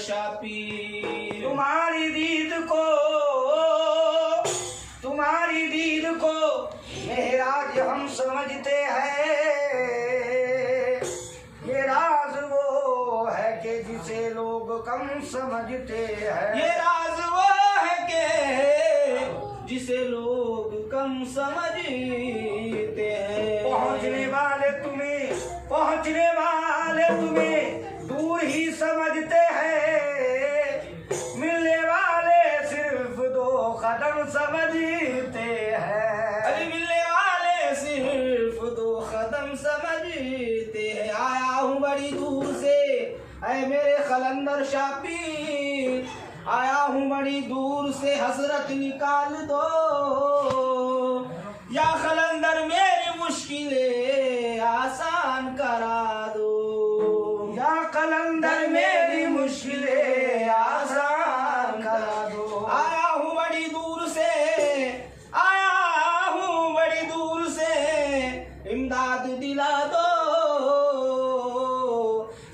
Shoppe. तुम्हारी दीद को मेहराज हम समझते हैं। ये राज वो है कि जिसे लोग कम समझते हैं। ये राज वो है कि जिसे लोग कम समझते हैं। पहुँचने वाले तुम्हें दूर ही समझते हैं। मिलने वाले सिर्फ 2 कदम समझते हैं। अरे मिलने वाले सिर्फ 2 कदम समझते हैं। आया हूँ बड़ी दूर से ऐ मेरे कलंदर शापी, आया हूँ बड़ी दूर से, हसरत निकाल दो या कलंदर मेरी मुश्किलें आसान करा दो। या कलंदर मेरी मुश्किलें आसान करा दो। आया हूँ बड़ी दूर से, आया हूँ बड़ी दूर से, इमदाद दिला दो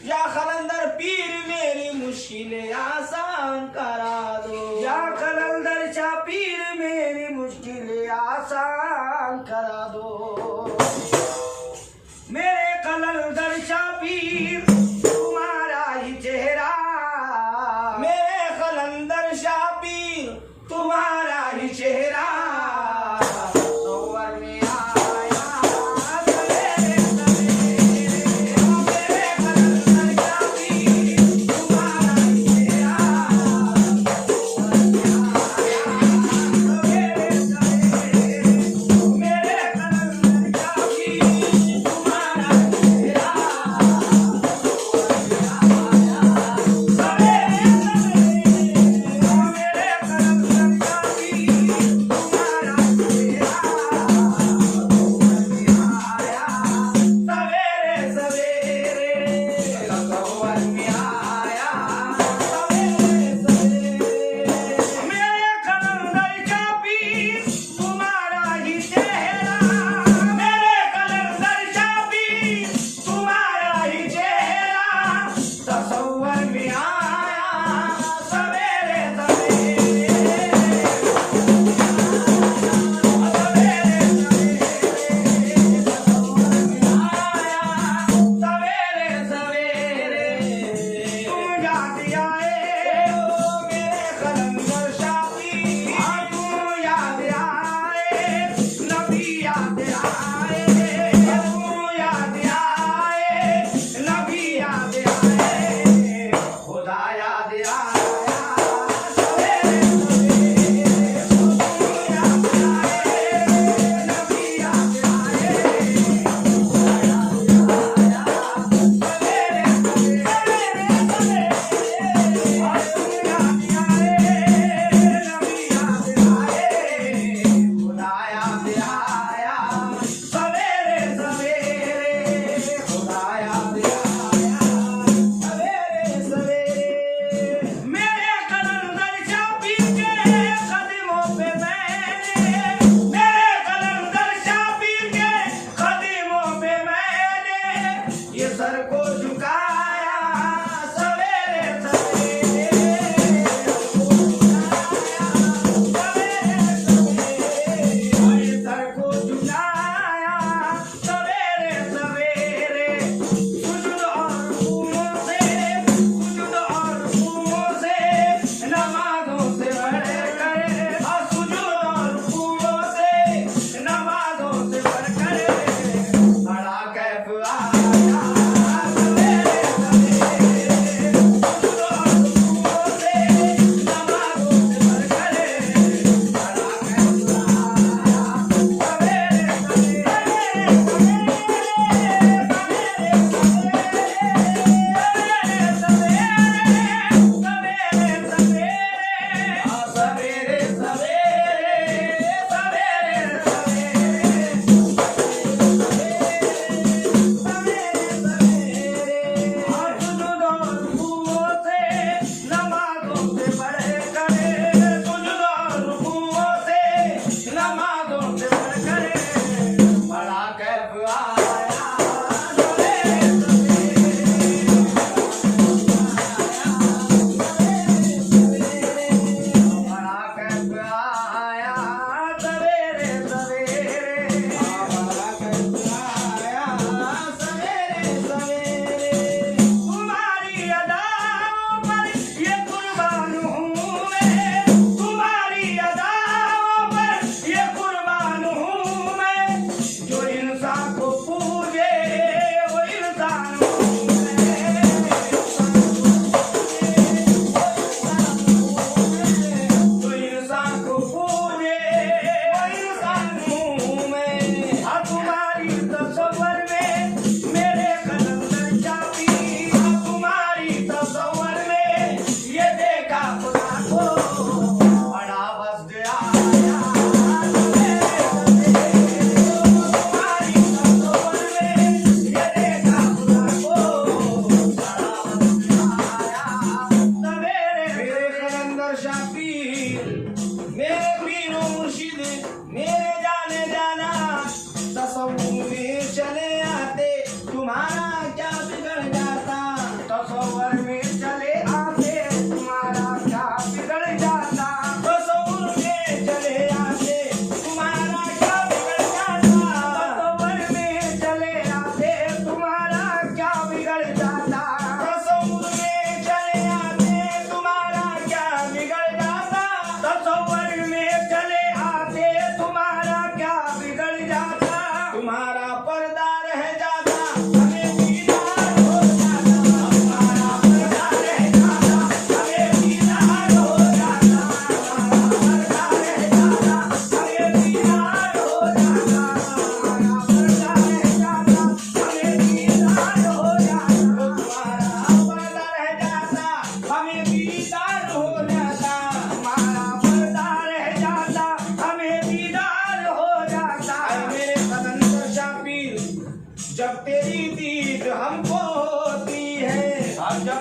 या कलंदर पीर मेरी मुश्किलें आसान करा दो। या कलंदर शाह पीर मेरी मुश्किलें आसान करा दो। मेरे कलंदर शाह पीर तुम्हारा ही चेहरा, मेरे कलंदर शाह पीर तुम्हारा ही चेहरा सौवर में आया सवेरे सवेरे। मेरे कलंदर शाह पीर तुम्हारा ही चेहरा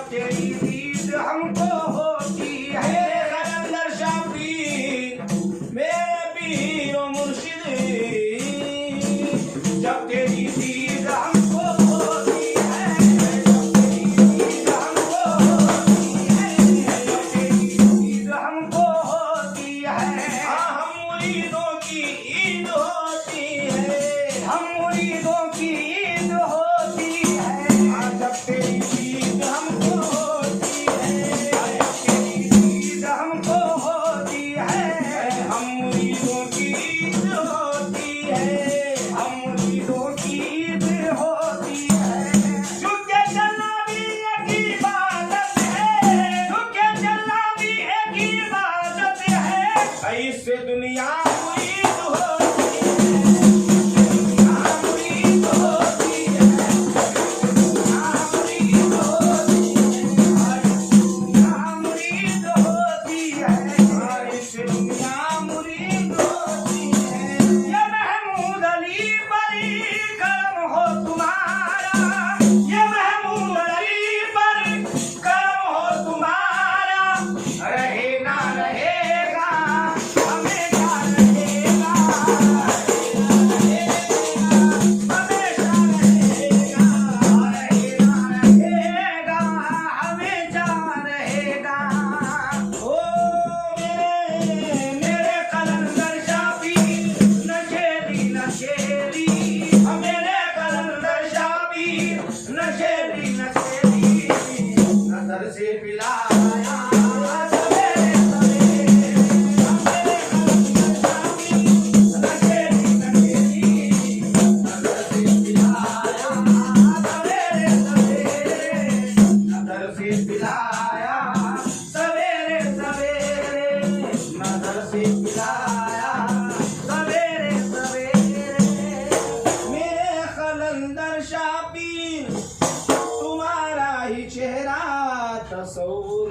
जब तेरी दीद हमको होती है। मेरे कलंदर शाह पीर, मेरे पीर ओ मुर्शिद, जब तेरी दीद हमको होती है, जब तेरी दीद हमको होती है, जब तेरी दीद हमको होती है। हम मुरीदों की ईद होती है, हम मुरीदों की ईद होती है। जब तेरी दीद हमको होती है, जब तेरी दीद हमको होती है। हम मुरीदों की ईद होती है, हम मुरीदों की ईद होती है। झुके चलना भी एक इबादत है, झुके चलना भी एक इबादत है। इससे दुनिया मुरीद होती है, दुनिया मुरीद होती है, दुनिया मुरीद होती है, दुनिया मुरीद होती है। इससे दुनिया मुरीद होती है। ये महमूद अली पर करम हो तुम्हारा, ये महमूद अली पर करम हो तुम्हारा। रहे ना रहेगा, हमेशा रहेगा, हमेशा रहेगा, रहे ना रहेगा, हमेशा रहेगा। ओ मेरे कलंदर शाह पीर, नशेली नशेली, मेरे कलंदर शाह पीर, नशेली नशेली। नजर से पिलाया सवेरे सवेरे, मेरे कलंदर शाह पीर, नशेली नशेली। नजर से पिलाया सवेरे सवेरे, नजर से पिलाया सवेरे सवेरे, नजर से पिलाया सवेरे सवेरे। मेरे कलंदर शाह पीर, तुम्हारा ही चेहरा तस्वुर